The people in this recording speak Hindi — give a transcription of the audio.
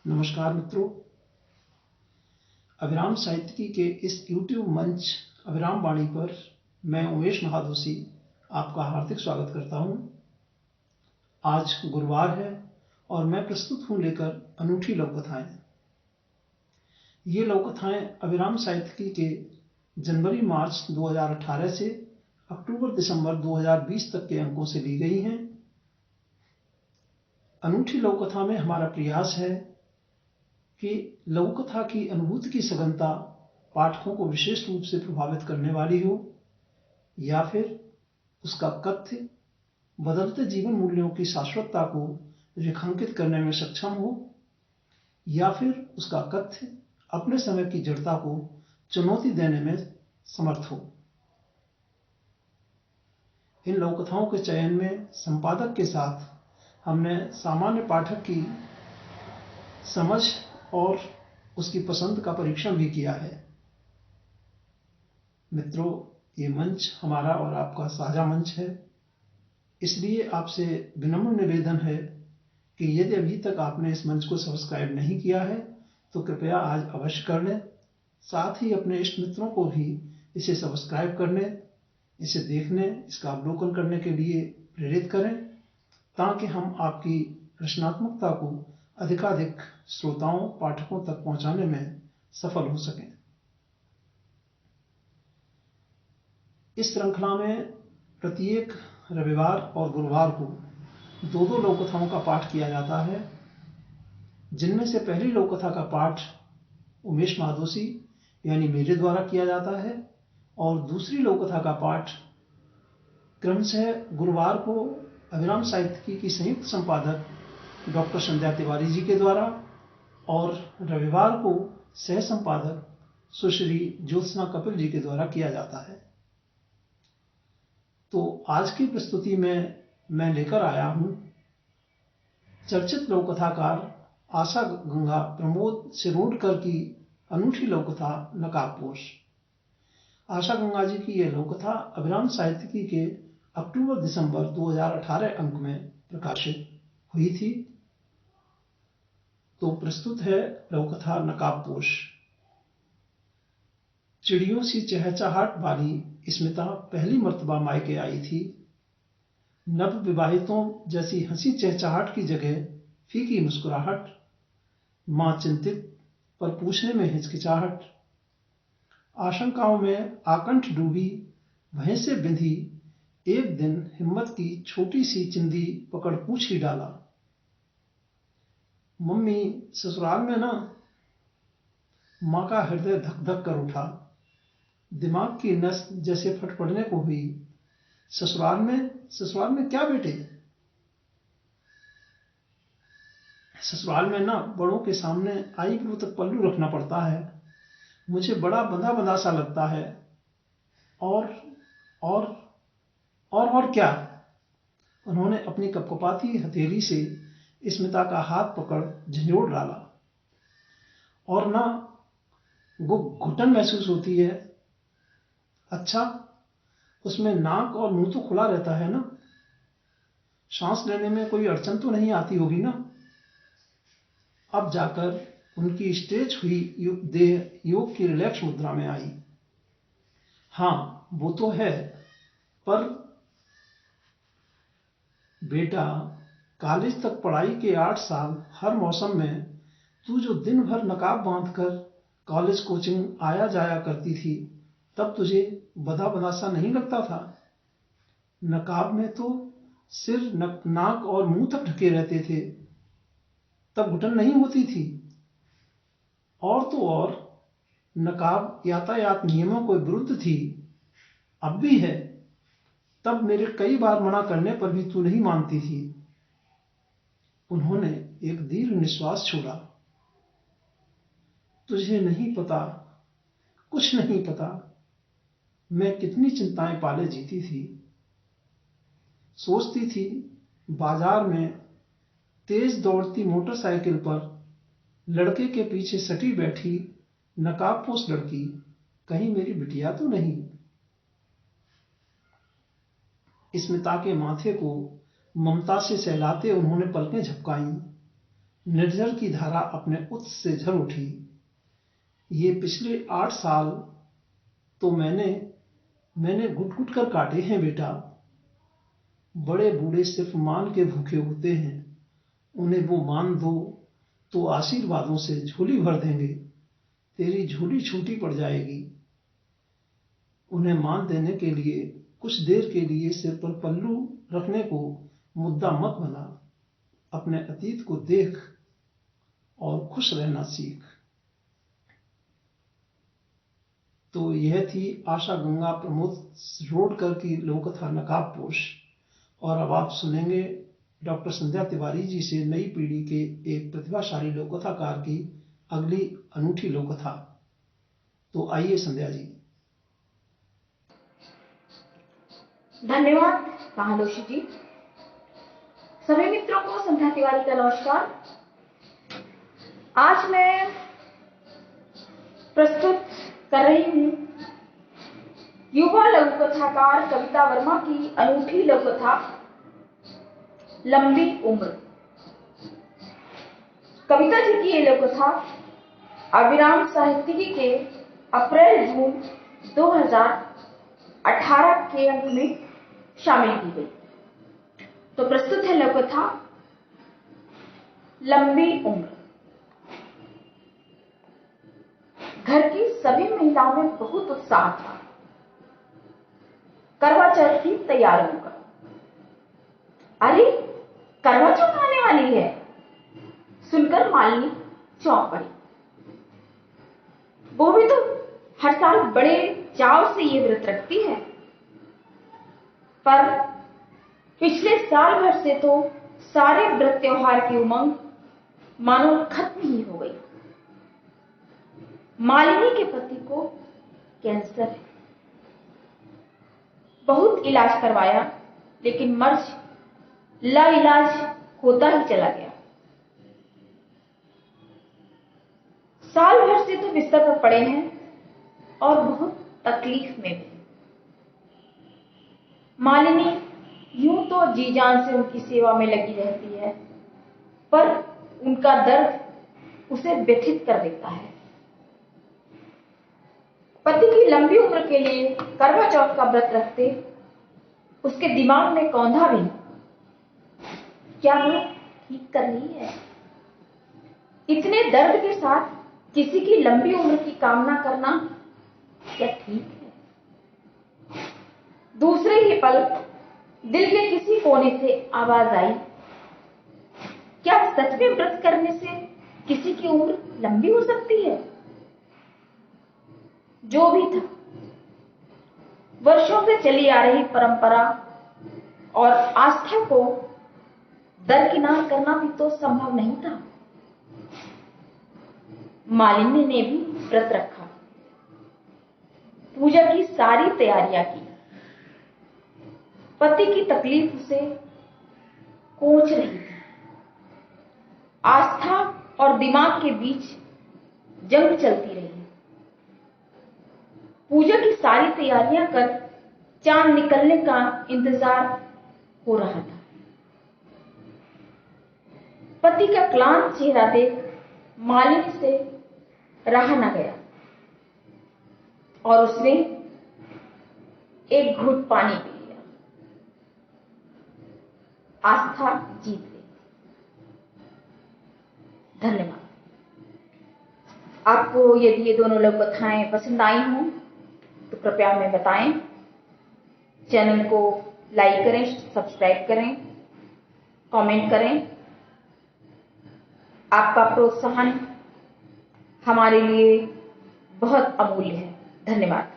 नमस्कार मित्रों, अभिराम साहित्यिकी के इस YouTube मंच अभिराम वाणी पर मैं उमेश महादोशी आपका हार्दिक स्वागत करता हूं। आज गुरुवार है और मैं प्रस्तुत हूं लेकर अनूठी लोककथाएं। ये लोककथाएं अभिराम साहित्यिकी के जनवरी-मार्च 2018 से अक्टूबर-दिसंबर 2020 तक के अंकों से ली गई हैं। अनूठी लोककथा में हमारा प्रयास है कि लघुकथा की अनुभूति की सघनता पाठकों को विशेष रूप से प्रभावित करने वाली हो, या फिर उसका कथ्य बदलते जीवन मूल्यों की शाश्वतता को रेखांकित करने में सक्षम हो, या फिर उसका कथ्य अपने समय की जड़ता को चुनौती देने में समर्थ हो। इन लघुकथाओं के चयन में संपादक के साथ हमने सामान्य पाठक की समझ और उसकी पसंद का परीक्षण भी किया है। मित्रों, ये मंच हमारा और आपका साझा मंच है, इसलिए आपसे विनम्र निवेदन है कि यदि अभी तक आपने इस मंच को सब्सक्राइब नहीं किया है तो कृपया आज अवश्य कर लें। साथ ही अपने इष्ट मित्रों को भी इसे सब्सक्राइब करने, इसे देखने, इसका अवलोकन करने के लिए प्रेरित करें, ताकि हम आपकी रचनात्मकता को अधिकाधिक श्रोताओं, पाठकों तक पहुंचाने में सफल हो सकें। इस श्रृंखला में प्रत्येक रविवार और गुरुवार को दो लोककथाओं का पाठ किया जाता है, जिनमें से पहली लोककथा का पाठ उमेश महादोशी यानी मेरे द्वारा किया जाता है और दूसरी लोककथा का पाठ क्रमशः गुरुवार को अभिराम साहित्यिकी की संयुक्त संपादक डॉक्टर संध्या तिवारी जी के द्वारा और रविवार को सह संपादक सुश्री ज्योत्सना कपिल जी के द्वारा किया जाता है। तो आज की प्रस्तुति में मैं लेकर आया हूं चर्चित लोककथाकार आशा गंगा प्रमोद सिरोडकर की अनूठी लोककथा नकाबपोश। आशा गंगा जी की यह लोककथा अभिराम साहित्यिकी के अक्टूबर-दिसंबर 2018 अंक में प्रकाशित हुई थी। तो प्रस्तुत है लोककथा नकाबपोश। चिड़ियों सी चहचहाट वाली स्मिता पहली मर्तबा मायके आई थी। नव विवाहितों जैसी हंसी चहचहाट की जगह फीकी मुस्कुराहट, मां चिंतित पर पूछने में हिचकिचाहट, आशंकाओं में आकंठ डूबी वहीं से बिंधी एक दिन हिम्मत की छोटी सी चिंदी पकड़ पूछ ही डाला, मम्मी ससुराल में ना। मां का हृदय धक धक कर उठा, दिमाग की नस जैसे फटफड़ने को हुई। ससुराल में क्या बेटे? ससुराल में ना बड़ों के सामने आईब्रो तक पल्लू रखना पड़ता है, मुझे बड़ा बंधा बंधा सा लगता है। और क्या? उन्होंने अपनी कपकपाती हथेली से स्मिता का हाथ पकड़ झंझोड़ डाला। और ना घुटन महसूस होती है। अच्छा, उसमें नाक और मुंह तो खुला रहता है ना? सांस लेने में कोई अड़चन तो नहीं आती होगी ना? अब जाकर उनकी स्ट्रेच हुई देह योग की रिलैक्स मुद्रा में आई। हाँ, वो तो है, पर बेटा, कॉलेज तक पढ़ाई के 8 साल हर मौसम में तू जो दिन भर नकाब बांधकर कॉलेज कोचिंग आया जाया करती थी, तब तुझे बंधा बंधा सा नहीं लगता था? नकाब में तो सिर, नाक और मुंह तक ढके रहते थे, तब घुटन नहीं होती थी। और तो और नकाब यातायात नियमों के विरुद्ध थी, अब भी है। तब मेरे कई बार मना करने पर भी तू नहीं मानती थी। उन्होंने एक दीर्घ निश्वास छोड़ा। तुझे नहीं पता, कुछ नहीं पता, मैं कितनी चिंताएं पाले जीती थी। सोचती थी बाजार में तेज दौड़ती मोटरसाइकिल पर लड़के के पीछे सटी बैठी नकाबपोश लड़की कहीं मेरी बिटिया तो नहीं। स्मिता के माथे को ममता से सहलाते उन्होंने पलकें झपकाईं। निर्झर की धारा अपने उत्स से झर उठी। ये पिछले 8 साल तो मैंने घुट घुट कर काटे हैं बेटा। बड़े बूढ़े सिर्फ मान के भूखे होते हैं, उन्हें वो मान दो तो आशीर्वादों से झोली भर देंगे। तेरी झोली छोटी पड़ जाएगी। उन्हें मान देने के लिए कुछ देर के लिए सिर पर पल्लू रखने को मुद्दा मत बना। अपने अतीत को देख और खुश रहना सीख। तो यह थी आशा गंगा प्रमोद रोडकर की लोककथा नकाबपोश। और अब आप सुनेंगे डॉक्टर संध्या तिवारी जी से नई पीढ़ी के एक प्रतिभाशाली लोककथाकार की अगली अनूठी लोककथा। तो आइए संध्या जी। धन्यवाद महादोशी जी। सभी मित्रों को संध्या तिवारी का नमस्कार। आज मैं प्रस्तुत कर रही हूँ युवा लघु कथाकार कविता वर्मा की अनूठी लघु कथा लंबी उम्र। कविता जी की ये लघु कथा अविराम साहित्यिकी के अप्रैल-जून 2018 के अंक में शामिल की गई। तो प्रस्तुत है लघु कथा लंबी उम्र। घर की सभी महिलाओं में बहुत उत्साह था करवा चौथ की तैयारियों का। अरे करवा चौथ आने वाली है, सुनकर मालिनी चौंक पड़ी। वो भी तो हर साल बड़े चाव से ये व्रत रखती है, पर पिछले साल भर से तो सारे व्रत त्योहार की उमंग मानो खत्म ही हो गई। मालिनी के पति को कैंसर है। बहुत इलाज करवाया, लेकिन मर्ज लाइलाज होता ही चला गया। साल भर से तो बिस्तर पर पड़े हैं और बहुत तकलीफ में भी। मालिनी यूं तो जी जान से उनकी सेवा में लगी रहती है, पर उनका दर्द उसे व्यथित कर देता है। पति की लंबी उम्र के लिए करवा चौथ का व्रत रखते उसके दिमाग में कौंधा भी, क्या वो ठीक कर रही है? इतने दर्द के साथ किसी की लंबी उम्र की कामना करना क्या ठीक है? दूसरे ही पल दिल के किसी कोने से आवाज आई, क्या सच में व्रत करने से किसी की उम्र लंबी हो सकती है? जो भी था, वर्षों से चली आ रही परंपरा और आस्था को दरकिनार करना भी तो संभव नहीं था। मालिनी ने भी व्रत रखा, पूजा की सारी तैयारियां की। पति की तकलीफ उसे कोंच रही थी। आस्था और दिमाग के बीच जंग चलती रही। पूजा की सारी तैयारियां कर चांद निकलने का इंतजार हो रहा था। पति का क्लांत चेहरा देख मालिनी से रहा न गया और उसने एक घूंट पानी पी लिया। आस्था जीत गई। धन्यवाद। आपको यदि ये दोनों लघु कथाएं पसंद आई हों तो कृपया हमें बताएं। चैनल को लाइक करें, सब्सक्राइब करें, कमेंट करें। आपका प्रोत्साहन हमारे लिए बहुत अमूल्य है। धन्यवाद।